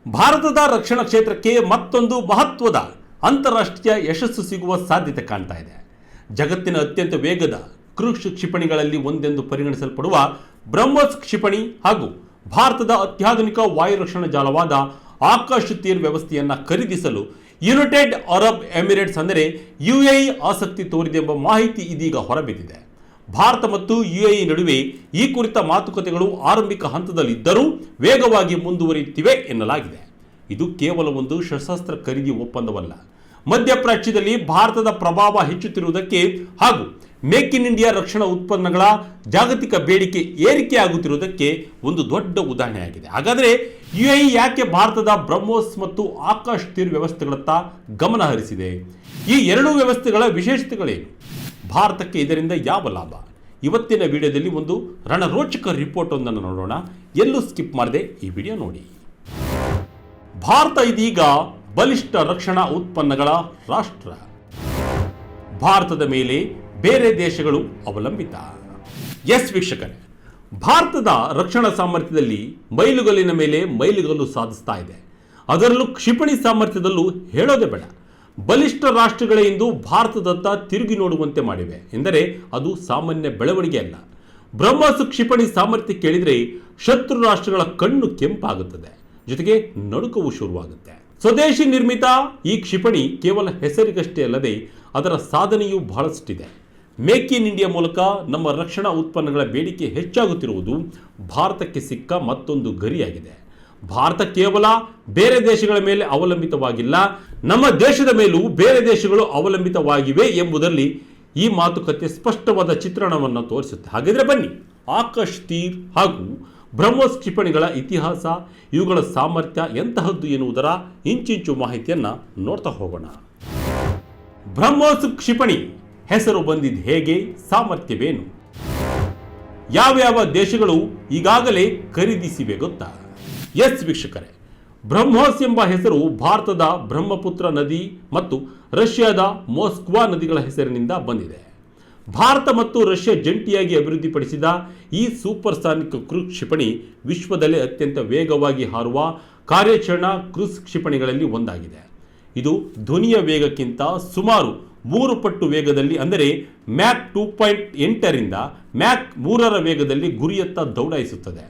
ಭಾರತದ ರಕ್ಷಣಾ ಕ್ಷೇತ್ರಕ್ಕೆ ಮತ್ತೊಂದು ಮಹತ್ವದ ಅಂತಾರಾಷ್ಟ್ರೀಯ ಯಶಸ್ಸು ಸಿಗುವ ಸಾಧ್ಯತೆ ಕಾಣ್ತಾ ಇದೆ. ಜಗತ್ತಿನ ಅತ್ಯಂತ ವೇಗದ ಕ್ರೂಸ್ ಕ್ಷಿಪಣಿಗಳಲ್ಲಿ ಒಂದೆಂದು ಪರಿಗಣಿಸಲ್ಪಡುವ ಬ್ರಹ್ಮೋಸ್ ಕ್ಷಿಪಣಿ ಹಾಗೂ ಭಾರತದ ಅತ್ಯಾಧುನಿಕ ವಾಯು ರಕ್ಷಣಾ ಜಾಲವಾದ ಆಕಾಶ್ ತೀರ್ ವ್ಯವಸ್ಥೆಯನ್ನು ಖರೀದಿಸಲು ಯುನೈಟೆಡ್ ಅರಬ್ ಎಮಿರೇಟ್ಸ್ ಅಂದರೆ ಯುಎಇ ಆಸಕ್ತಿ ತೋರಿದೆ ಎಂಬ ಮಾಹಿತಿ ಇದೀಗ ಹೊರಬಿದ್ದಿದೆ. ಭಾರತ ಮತ್ತು ಯುಎಇ ನಡುವೆ ಈ ಕುರಿತ ಮಾತುಕತೆಗಳು ಆರಂಭಿಕ ಹಂತದಲ್ಲಿದ್ದರೂ ವೇಗವಾಗಿ ಮುಂದುವರಿಯುತ್ತಿವೆ ಎನ್ನಲಾಗಿದೆ. ಇದು ಕೇವಲ ಒಂದು ಶಸ್ತ್ರಾಸ್ತ್ರ ಖರೀದಿ ಒಪ್ಪಂದವಲ್ಲ. ಮಧ್ಯಪ್ರಾಚ್ಯದಲ್ಲಿ ಭಾರತದ ಪ್ರಭಾವ ಹೆಚ್ಚುತ್ತಿರುವುದಕ್ಕೆ ಹಾಗೂ ಮೇಕ್ ಇನ್ ಇಂಡಿಯಾ ರಕ್ಷಣಾ ಉತ್ಪನ್ನಗಳ ಜಾಗತಿಕ ಬೇಡಿಕೆ ಏರಿಕೆಯಾಗುತ್ತಿರುವುದಕ್ಕೆ ಒಂದು ದೊಡ್ಡ ಉದಾಹರಣೆಯಾಗಿದೆ. ಹಾಗಾದರೆ ಯುಎಇ ಯಾಕೆ ಭಾರತದ ಬ್ರಹ್ಮೋಸ್ ಮತ್ತು ಆಕಾಶ್ ತೀರ್ ವ್ಯವಸ್ಥೆಗಳತ್ತ ಗಮನ ಹರಿಸಿದೆ? ಈ ಎರಡೂ ವ್ಯವಸ್ಥೆಗಳ ವಿಶೇಷತೆಗಳೇನು? ಭಾರತಕ್ಕೆ ಇದರಿಂದ ಯಾವ ಲಾಭ? ಇವತ್ತಿನ ವಿಡಿಯೋದಲ್ಲಿ ಒಂದು ರಣರೋಚಕ ರಿಪೋರ್ಟ್ ಒಂದನ್ನು ನೋಡೋಣ. ಎಲ್ಲೂ ಸ್ಕಿಪ್ ಮಾಡದೆ ಈ ವಿಡಿಯೋ ನೋಡಿ. ಭಾರತ ಇದೀಗ ಬಲಿಷ್ಠ ರಕ್ಷಣಾ ಉತ್ಪನ್ನಗಳ ರಾಷ್ಟ್ರ. ಭಾರತದ ಮೇಲೆ ಬೇರೆ ದೇಶಗಳು ಅವಲಂಬಿತ. ಎಸ್ ವೀಕ್ಷಕರೇ, ಭಾರತದ ರಕ್ಷಣಾ ಸಾಮರ್ಥ್ಯದಲ್ಲಿ ಮೈಲುಗಲ್ಲಿನ ಮೇಲೆ ಮೈಲುಗಲ್ಲು ಸಾಧಿಸ್ತಾ ಇದೆ. ಅದರಲ್ಲೂ ಕ್ಷಿಪಣಿ ಸಾಮರ್ಥ್ಯದಲ್ಲೂ ಹೇಳೋದೇ ಬೇಡ. ಬಲಿಷ್ಠ ರಾಷ್ಟ್ರಗಳೇ ಇಂದು ಭಾರತದತ್ತ ತಿರುಗಿ ನೋಡುವಂತೆ ಮಾಡಿವೆ ಎಂದರೆ ಅದು ಸಾಮಾನ್ಯ ಬೆಳವಣಿಗೆ ಅಲ್ಲ. ಬ್ರಹ್ಮೋಸ್ ಕ್ಷಿಪಣಿ ಸಾಮರ್ಥ್ಯ ಕೇಳಿದರೆ ಶತ್ರು ರಾಷ್ಟ್ರಗಳ ಕಣ್ಣು ಕೆಂಪಾಗುತ್ತದೆ, ಜೊತೆಗೆ ನಡುಕವು ಶುರುವಾಗುತ್ತೆ. ಸ್ವದೇಶಿ ನಿರ್ಮಿತ ಈ ಕ್ಷಿಪಣಿ ಕೇವಲ ಹೆಸರಿಗಷ್ಟೇ ಅಲ್ಲದೆ ಅದರ ಸಾಧನೆಯೂ ಬಹಳಷ್ಟಿದೆ. ಮೇಕ್ ಇನ್ ಇಂಡಿಯಾ ಮೂಲಕ ನಮ್ಮ ರಕ್ಷಣಾ ಉತ್ಪನ್ನಗಳ ಬೇಡಿಕೆ ಹೆಚ್ಚಾಗುತ್ತಿರುವುದು ಭಾರತಕ್ಕೆ ಸಿಕ್ಕ ಮತ್ತೊಂದು ಗರಿಯಾಗಿದೆ. ಭಾರತ ಕೇವಲ ಬೇರೆ ದೇಶಗಳ ಮೇಲೆ ಅವಲಂಬಿತವಾಗಿಲ್ಲ, ನಮ್ಮ ದೇಶದ ಮೇಲೂ ಬೇರೆ ದೇಶಗಳು ಅವಲಂಬಿತವಾಗಿವೆ ಎಂಬುದರಲ್ಲಿ ಈ ಮಾತುಕತೆ ಸ್ಪಷ್ಟವಾದ ಚಿತ್ರಣವನ್ನು ತೋರಿಸುತ್ತೆ. ಹಾಗಿದ್ರೆ ಬನ್ನಿ, ಆಕಾಶ್ ತೀರ್ ಹಾಗೂ ಬ್ರಹ್ಮೋಸ್ ಕ್ಷಿಪಣಿಗಳ ಇತಿಹಾಸ, ಇವುಗಳ ಸಾಮರ್ಥ್ಯ ಎಂತಹದ್ದು ಎನ್ನುವುದರ ಇಂಚಿಂಚು ಮಾಹಿತಿಯನ್ನು ನೋಡ್ತಾ ಹೋಗೋಣ. ಬ್ರಹ್ಮೋಸ್ ಕ್ಷಿಪಣಿ ಹೆಸರು ಬಂದಿದ್ದು ಹೇಗೆ? ಸಾಮರ್ಥ್ಯವೇನು? ಯಾವ್ಯಾವ ದೇಶಗಳು ಈಗಾಗಲೇ ಖರೀದಿಸಿವೆ ಗೊತ್ತಾ? ಎಸ್ ವೀಕ್ಷಕರೇ, ಬ್ರಹ್ಮೋಸ್ ಎಂಬ ಹೆಸರು ಭಾರತದ ಬ್ರಹ್ಮಪುತ್ರ ನದಿ ಮತ್ತು ರಷ್ಯಾದ ಮೋಸ್ಕ್ವಾ ನದಿಗಳ ಹೆಸರಿನಿಂದ ಬಂದಿದೆ. ಭಾರತ ಮತ್ತು ರಷ್ಯಾ ಜಂಟಿಯಾಗಿ ಅಭಿವೃದ್ಧಿಪಡಿಸಿದ ಈ ಸೂಪರ್ಸಾನಿಕ್ ಕ್ರೂಸ್ ಕ್ಷಿಪಣಿ ವಿಶ್ವದಲ್ಲೇ ಅತ್ಯಂತ ವೇಗವಾಗಿ ಹಾರುವ ಕಾರ್ಯಾಚರಣಾ ಕ್ರೂಸ್ ಕ್ಷಿಪಣಿಗಳಲ್ಲಿ ಒಂದಾಗಿದೆ. ಇದು ಧ್ವನಿಯ ವೇಗಕ್ಕಿಂತ ಸುಮಾರು 3 ಪಟ್ಟು ವೇಗದಲ್ಲಿ ಅಂದರೆ ಮ್ಯಾಕ್ 2.8 ರಿಂದ ಮ್ಯಾಕ್ 3 ವೇಗದಲ್ಲಿ ಗುರಿಯತ್ತ ದೌಡಾಯಿಸುತ್ತದೆ.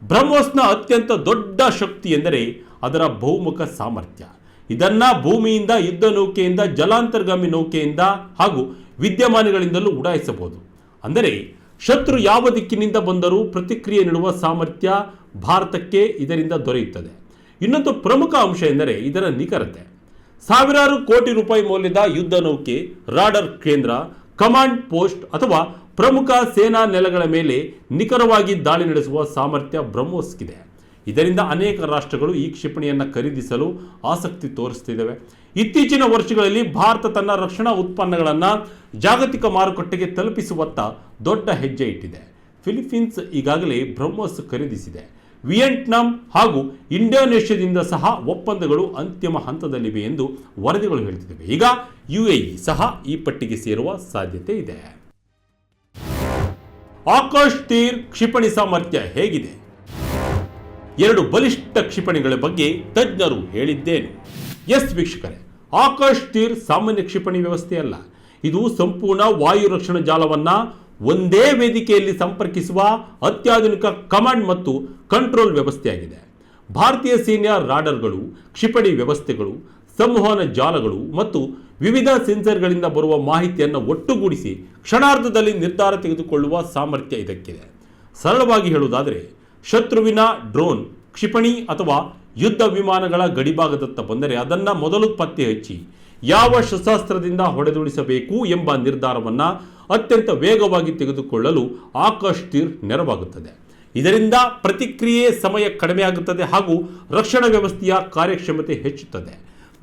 ಬ್ರಹ್ಮೋಸ್ನ ಅತ್ಯಂತ ದೊಡ್ಡ ಶಕ್ತಿ ಎಂದರೆ ಅದರ ಬಹುಮುಖ ಸಾಮರ್ಥ್ಯ. ಇದನ್ನು ಭೂಮಿಯಿಂದ, ಯುದ್ಧ ನೌಕೆಯಿಂದ, ಜಲಾಂತರ್ಗಾಮಿ ನೌಕೆಯಿಂದ ಹಾಗೂ ವಿದ್ಯಮಾನಗಳಿಂದಲೂ ಉಡಾಯಿಸಬಹುದು. ಅಂದರೆ ಶತ್ರು ಯಾವ ದಿಕ್ಕಿನಿಂದ ಬಂದರೂ ಪ್ರತಿಕ್ರಿಯೆ ನೀಡುವ ಸಾಮರ್ಥ್ಯ ಭಾರತಕ್ಕೆ ಇದರಿಂದ ದೊರೆಯುತ್ತದೆ. ಇನ್ನೊಂದು ಪ್ರಮುಖ ಅಂಶ ಎಂದರೆ ಇದರ ನಿಖರತೆ. ಸಾವಿರಾರು ಕೋಟಿ ರೂಪಾಯಿ ಮೌಲ್ಯದ ಯುದ್ಧ ನೌಕೆ, ರಾಡರ್ ಕೇಂದ್ರ, ಕಮಾಂಡ್ ಪೋಸ್ಟ್ ಅಥವಾ ಪ್ರಮುಖ ಸೇನಾ ನೆಲೆಗಳ ಮೇಲೆ ನಿಖರವಾಗಿ ದಾಳಿ ನಡೆಸುವ ಸಾಮರ್ಥ್ಯ ಬ್ರಹ್ಮೋಸ್ಗಿದೆ. ಇದರಿಂದ ಅನೇಕ ರಾಷ್ಟ್ರಗಳು ಈ ಕ್ಷಿಪಣಿಯನ್ನು ಖರೀದಿಸಲು ಆಸಕ್ತಿ ತೋರಿಸುತ್ತಿದ್ದಾವೆ. ಇತ್ತೀಚಿನ ವರ್ಷಗಳಲ್ಲಿ ಭಾರತ ತನ್ನ ರಕ್ಷಣಾ ಉತ್ಪನ್ನಗಳನ್ನು ಜಾಗತಿಕ ಮಾರುಕಟ್ಟೆಗೆ ತಲುಪಿಸುವತ್ತ ದೊಡ್ಡ ಹೆಜ್ಜೆ ಇಟ್ಟಿದೆ. ಫಿಲಿಪೀನ್ಸ್ ಈಗಾಗಲೇ ಬ್ರಹ್ಮೋಸ್ ಖರೀದಿಸಿದೆ. ವಿಯೆಟ್ನಾಂ ಹಾಗೂ ಇಂಡೋನೇಷ್ಯಾದಿಂದ ಸಹ ಒಪ್ಪಂದಗಳು ಅಂತಿಮ ಹಂತದಲ್ಲಿವೆ ಎಂದು ವರದಿಗಳು ಹೇಳ್ತಿವೆ. ಈಗ ಯುಎಇ ಸಹ ಈ ಪಟ್ಟಿಗೆ ಸೇರುವ ಸಾಧ್ಯತೆ ಇದೆ. ಆಕಾಶ್ ತೀರ್ ಕ್ಷಿಪಣಿ ಸಾಮರ್ಥ್ಯ ಹೇಗಿದೆ? 2 ಬಲಿಷ್ಠ ಕ್ಷಿಪಣಿಗಳ ಬಗ್ಗೆ ತಜ್ಞರು ಹೇಳಿದ್ದೇನು? ಎಸ್ ವೀಕ್ಷಕರೇ, ಆಕಾಶ್ ತೀರ್ ಸಾಮಾನ್ಯ ಕ್ಷಿಪಣಿ ವ್ಯವಸ್ಥೆ ಅಲ್ಲ. ಇದು ಸಂಪೂರ್ಣ ವಾಯು ರಕ್ಷಣಾ ಜಾಲವನ್ನು ಒಂದೇ ವೇದಿಕೆಯಲ್ಲಿ ಸಂಪರ್ಕಿಸುವ ಅತ್ಯಾಧುನಿಕ ಕಮಾಂಡ್ ಮತ್ತು ಕಂಟ್ರೋಲ್ ವ್ಯವಸ್ಥೆಯಾಗಿದೆ. ಭಾರತೀಯ ಸೇನೆಯ ರಾಡರ್ಗಳು, ಕ್ಷಿಪಣಿ ವ್ಯವಸ್ಥೆಗಳು, ಸಂವಹನ ಜಾಲಗಳು ಮತ್ತು ವಿವಿಧ ಸೆನ್ಸರ್ಗಳಿಂದ ಬರುವ ಮಾಹಿತಿಯನ್ನು ಒಟ್ಟುಗೂಡಿಸಿ ಕ್ಷಣಾರ್ಧದಲ್ಲಿ ನಿರ್ಧಾರ ತೆಗೆದುಕೊಳ್ಳುವ ಸಾಮರ್ಥ್ಯ ಇದಕ್ಕಿದೆ. ಸರಳವಾಗಿ ಹೇಳುವುದಾದರೆ, ಶತ್ರುವಿನ ಡ್ರೋನ್, ಕ್ಷಿಪಣಿ ಅಥವಾ ಯುದ್ಧ ವಿಮಾನಗಳ ಗಡಿಭಾಗದತ್ತ ಬಂದರೆ ಅದನ್ನು ಮೊದಲು ಪತ್ತೆ ಹಚ್ಚಿ ಯಾವ ಶಸ್ತ್ರಾಸ್ತ್ರದಿಂದ ಹೊಡೆದುಡಿಸಬೇಕು ಎಂಬ ನಿರ್ಧಾರವನ್ನು ಅತ್ಯಂತ ವೇಗವಾಗಿ ತೆಗೆದುಕೊಳ್ಳಲು ಆಕಾಶ್ ತೀರ್ ನೆರವಾಗುತ್ತದೆ. ಇದರಿಂದ ಪ್ರತಿಕ್ರಿಯೆ ಸಮಯ ಕಡಿಮೆಯಾಗುತ್ತದೆ ಹಾಗೂ ರಕ್ಷಣಾ ವ್ಯವಸ್ಥೆಯ ಕಾರ್ಯಕ್ಷಮತೆ ಹೆಚ್ಚುತ್ತದೆ.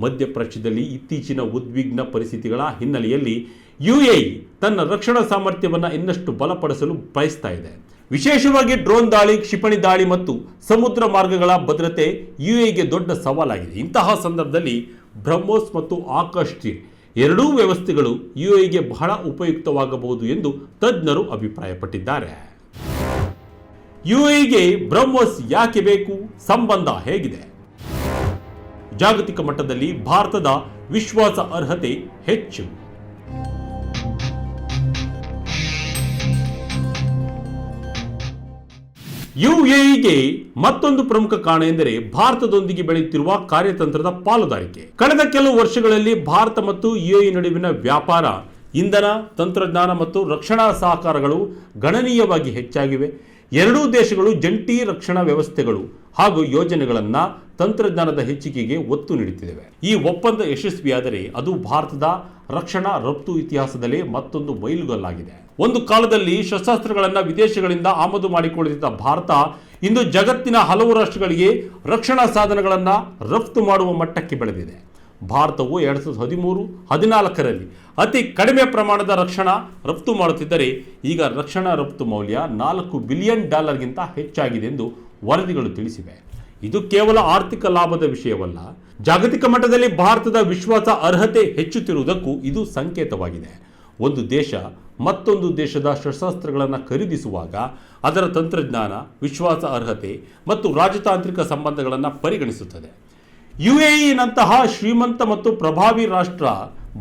ಮಧ್ಯಪ್ರಾಚ್ಯದಲ್ಲಿ ಇತ್ತೀಚಿನ ಉದ್ವಿಗ್ನ ಪರಿಸ್ಥಿತಿಗಳ ಹಿನ್ನೆಲೆಯಲ್ಲಿ ಯುಎಇ ತನ್ನ ರಕ್ಷಣಾ ಸಾಮರ್ಥ್ಯವನ್ನು ಇನ್ನಷ್ಟು ಬಲಪಡಿಸಲು ಬಯಸ್ತಾ ಇದೆ. ವಿಶೇಷವಾಗಿ ಡ್ರೋನ್ ದಾಳಿ, ಕ್ಷಿಪಣಿ ದಾಳಿ ಮತ್ತು ಸಮುದ್ರ ಮಾರ್ಗಗಳ ಭದ್ರತೆ ಯುಎಇಗೆ ದೊಡ್ಡ ಸವಾಲಾಗಿದೆ. ಇಂತಹ ಸಂದರ್ಭದಲ್ಲಿ ಬ್ರಹ್ಮೋಸ್ ಮತ್ತು ಆಕಾಶ್ ತೀರ್ ಎರಡೂ ವ್ಯವಸ್ಥೆಗಳು ಯುಎಇಗೆ ಬಹಳ ಉಪಯುಕ್ತವಾಗಬಹುದು ಎಂದು ತಜ್ಞರು ಅಭಿಪ್ರಾಯಪಟ್ಟಿದ್ದಾರೆ. ಯುಎಇಗೆ ಬ್ರಹ್ಮೋಸ್ ಯಾಕೆ ಬೇಕು? ಸಂಬಂಧ ಹೇಗಿದೆ? ಜಾಗತಿಕ ಮಟ್ಟದಲ್ಲಿ ಭಾರತದ ವಿಶ್ವಾಸ ಅರ್ಹತೆ ಹೆಚ್ಚು. ಯುಎಇಗೆ ಮತ್ತೊಂದು ಪ್ರಮುಖ ಕಾರಣ ಎಂದರೆ ಭಾರತದೊಂದಿಗೆ ಬೆಳೆಯುತ್ತಿರುವ ಕಾರ್ಯತಂತ್ರದ ಪಾಲುದಾರಿಕೆ. ಕಳೆದ ಕೆಲವು ವರ್ಷಗಳಲ್ಲಿ ಭಾರತ ಮತ್ತು ಯುಎಇ ನಡುವಿನ ವ್ಯಾಪಾರ, ಇಂಧನ, ತಂತ್ರಜ್ಞಾನ ಮತ್ತು ರಕ್ಷಣಾ ಸಹಕಾರಗಳು ಗಣನೀಯವಾಗಿ ಹೆಚ್ಚಾಗಿವೆ. ಎರಡೂ ದೇಶಗಳು ಜಂಟಿ ರಕ್ಷಣಾ ವ್ಯವಸ್ಥೆಗಳು ಹಾಗೂ ಯೋಜನೆಗಳನ್ನು ತಂತ್ರಜ್ಞಾನದ ಹೆಚ್ಚಿಕೆಗೆ ಒತ್ತು ನೀಡುತ್ತಿವೆ. ಈ ಒಪ್ಪಂದ ಯಶಸ್ವಿಯಾದರೆ ಅದು ಭಾರತದ ರಕ್ಷಣಾ ರಫ್ತು ಇತಿಹಾಸದಲ್ಲೇ ಮತ್ತೊಂದು ಮೈಲುಗಲ್ಲಾಗಿದೆ. ಒಂದು ಕಾಲದಲ್ಲಿ ಶಸ್ತ್ರಾಸ್ತ್ರಗಳನ್ನು ವಿದೇಶಗಳಿಂದ ಆಮದು ಮಾಡಿಕೊಳ್ಳುತ್ತಿದ್ದ ಭಾರತ ಇಂದು ಜಗತ್ತಿನ ಹಲವು ರಾಷ್ಟ್ರಗಳಿಗೆ ರಕ್ಷಣಾ ಸಾಧನಗಳನ್ನು ರಫ್ತು ಮಾಡುವ ಮಟ್ಟಕ್ಕೆ ಬೆಳೆದಿದೆ. ಭಾರತವು 2013-14ರಲ್ಲಿ ಅತಿ ಕಡಿಮೆ ಪ್ರಮಾಣದ ರಕ್ಷಣಾ ರಫ್ತು ಮಾಡುತ್ತಿದ್ದರೆ ಈಗ ರಕ್ಷಣಾ ರಫ್ತು ಮೌಲ್ಯ $4 ಬಿಲಿಯನ್ ಹೆಚ್ಚಾಗಿದೆ ಎಂದು ವರದಿಗಳು ತಿಳಿಸಿವೆ. ಇದು ಕೇವಲ ಆರ್ಥಿಕ ಲಾಭದ ವಿಷಯವಲ್ಲ, ಜಾಗತಿಕ ಮಟ್ಟದಲ್ಲಿ ಭಾರತದ ವಿಶ್ವಾಸ ಅರ್ಹತೆ ಹೆಚ್ಚುತ್ತಿರುವುದಕ್ಕೂ ಇದು ಸಂಕೇತವಾಗಿದೆ. ಒಂದು ದೇಶ ಮತ್ತೊಂದು ದೇಶದ ಶಸ್ತ್ರಾಸ್ತ್ರಗಳನ್ನು ಖರೀದಿಸುವಾಗ ಅದರ ತಂತ್ರಜ್ಞಾನ, ವಿಶ್ವಾಸ ಅರ್ಹತೆ ಮತ್ತು ರಾಜತಾಂತ್ರಿಕ ಸಂಬಂಧಗಳನ್ನು ಪರಿಗಣಿಸುತ್ತದೆ. ಯುಎಇನಂತಹ ಶ್ರೀಮಂತ ಮತ್ತು ಪ್ರಭಾವಿ ರಾಷ್ಟ್ರ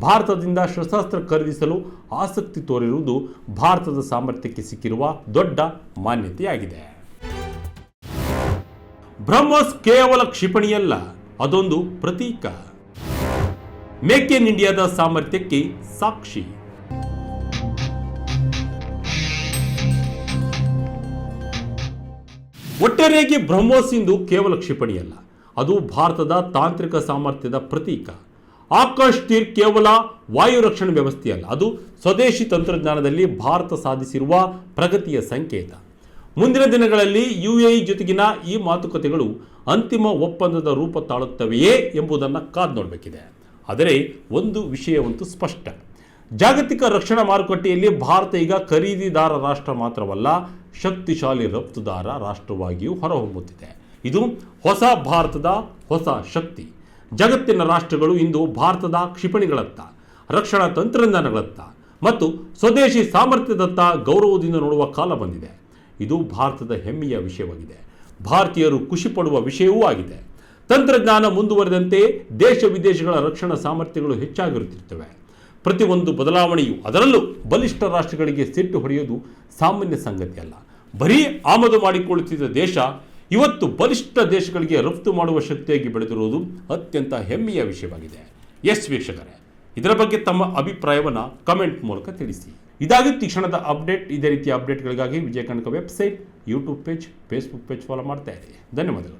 ಭಾರತದಿಂದ ಶಸ್ತ್ರಾಸ್ತ್ರ ಖರೀದಿಸಲು ಆಸಕ್ತಿ ತೋರಿರುವುದು ಭಾರತದ ಸಾಮರ್ಥ್ಯಕ್ಕೆ ಸಿಕ್ಕಿರುವ ದೊಡ್ಡ ಮಾನ್ಯತೆಯಾಗಿದೆ. ಬ್ರಹ್ಮೋಸ್ ಕೇವಲ ಕ್ಷಿಪಣಿಯಲ್ಲ, ಅದೊಂದು ಪ್ರತೀಕ. ಮೇಕ್ ಇನ್ ಇಂಡಿಯಾದ ಸಾಮರ್ಥ್ಯಕ್ಕೆ ಸಾಕ್ಷಿ. ಒಟ್ಟಾರೆಯಾಗಿ ಬ್ರಹ್ಮೋಸ್ ಇಂದು ಕೇವಲ ಕ್ಷಿಪಣಿಯಲ್ಲ, ಅದು ಭಾರತದ ತಾಂತ್ರಿಕ ಸಾಮರ್ಥ್ಯದ ಪ್ರತೀಕ. ಆಕಾಶ್ ತೀರ್ ಕೇವಲ ವಾಯು ರಕ್ಷಣಾ ವ್ಯವಸ್ಥೆಯಲ್ಲ, ಅದು ಸ್ವದೇಶಿ ತಂತ್ರಜ್ಞಾನದಲ್ಲಿ ಭಾರತ ಸಾಧಿಸಿರುವ ಪ್ರಗತಿಯ ಸಂಕೇತ. ಮುಂದಿನ ದಿನಗಳಲ್ಲಿ ಯುಎಇ ಜೊತೆಗಿನ ಈ ಮಾತುಕತೆಗಳು ಅಂತಿಮ ಒಪ್ಪಂದದ ರೂಪ ತಾಳುತ್ತವೆಯೇ ಎಂಬುದನ್ನು ಕಾದು ನೋಡಬೇಕಿದೆ. ಆದರೆ ಒಂದು ವಿಷಯವಂತೂ ಸ್ಪಷ್ಟ, ಜಾಗತಿಕ ರಕ್ಷಣಾ ಮಾರುಕಟ್ಟೆಯಲ್ಲಿ ಭಾರತ ಈಗ ಖರೀದಿದಾರ ರಾಷ್ಟ್ರ ಮಾತ್ರವಲ್ಲ, ಶಕ್ತಿಶಾಲಿ ರಫ್ತುದಾರ ರಾಷ್ಟ್ರವಾಗಿಯೂ ಹೊರಹೊಮ್ಮುತ್ತಿದೆ. ಇದು ಹೊಸ ಭಾರತದ ಹೊಸ ಶಕ್ತಿ. ಜಗತ್ತಿನ ರಾಷ್ಟ್ರಗಳು ಇಂದು ಭಾರತದ ಕ್ಷಿಪಣಿಗಳತ್ತ, ರಕ್ಷಣಾ ತಂತ್ರಜ್ಞಾನಗಳತ್ತ ಮತ್ತು ಸ್ವದೇಶಿ ಸಾಮರ್ಥ್ಯದತ್ತ ಗೌರವದಿಂದ ನೋಡುವ ಕಾಲ ಬಂದಿದೆ. ಇದು ಭಾರತದ ಹೆಮ್ಮೆಯ ವಿಷಯವಾಗಿದೆ, ಭಾರತೀಯರು ಖುಷಿಪಡುವ ವಿಷಯವೂ ಆಗಿದೆ. ತಂತ್ರಜ್ಞಾನ ಮುಂದುವರೆದಂತೆ ದೇಶ ವಿದೇಶಗಳ ರಕ್ಷಣಾ ಸಾಮರ್ಥ್ಯಗಳು ಹೆಚ್ಚಾಗಿರುತ್ತಿರ್ತವೆ. ಪ್ರತಿಯೊಂದು ಬದಲಾವಣೆಯು, ಅದರಲ್ಲೂ ಬಲಿಷ್ಠ ರಾಷ್ಟ್ರಗಳಿಗೆ ಸಿಟ್ಟು ಹೊಡೆಯುವುದು ಸಾಮಾನ್ಯ ಸಂಗತಿಯಲ್ಲ. ಬರೀ ಆಮದು ಮಾಡಿಕೊಳ್ಳುತ್ತಿದ್ದ ದೇಶ ಇವತ್ತು ಬಲಿಷ್ಠ ದೇಶಗಳಿಗೆ ರಫ್ತು ಮಾಡುವ ಶಕ್ತಿಯಾಗಿ ಬೆಳೆದಿರುವುದು ಅತ್ಯಂತ ಹೆಮ್ಮೆಯ ವಿಷಯವಾಗಿದೆ. ಎಸ್ ವೀಕ್ಷಕರೇ, ಇದರ ಬಗ್ಗೆ ತಮ್ಮ ಅಭಿಪ್ರಾಯವನ್ನು ಕಮೆಂಟ್ ಮೂಲಕ ತಿಳಿಸಿ. ಇದಾಗಿತ್ತು ಈ ಕ್ಷಣದ ಅಪ್ಡೇಟ್. ಇದೇ ರೀತಿಯ ಅಪ್ಡೇಟ್ಗಳಿಗಾಗಿ Vijaya Kanaka website, YouTube page, Facebook page follow ಮಾಡ್ತಾ ಇರಿ. ಧನ್ಯವಾದಗಳು.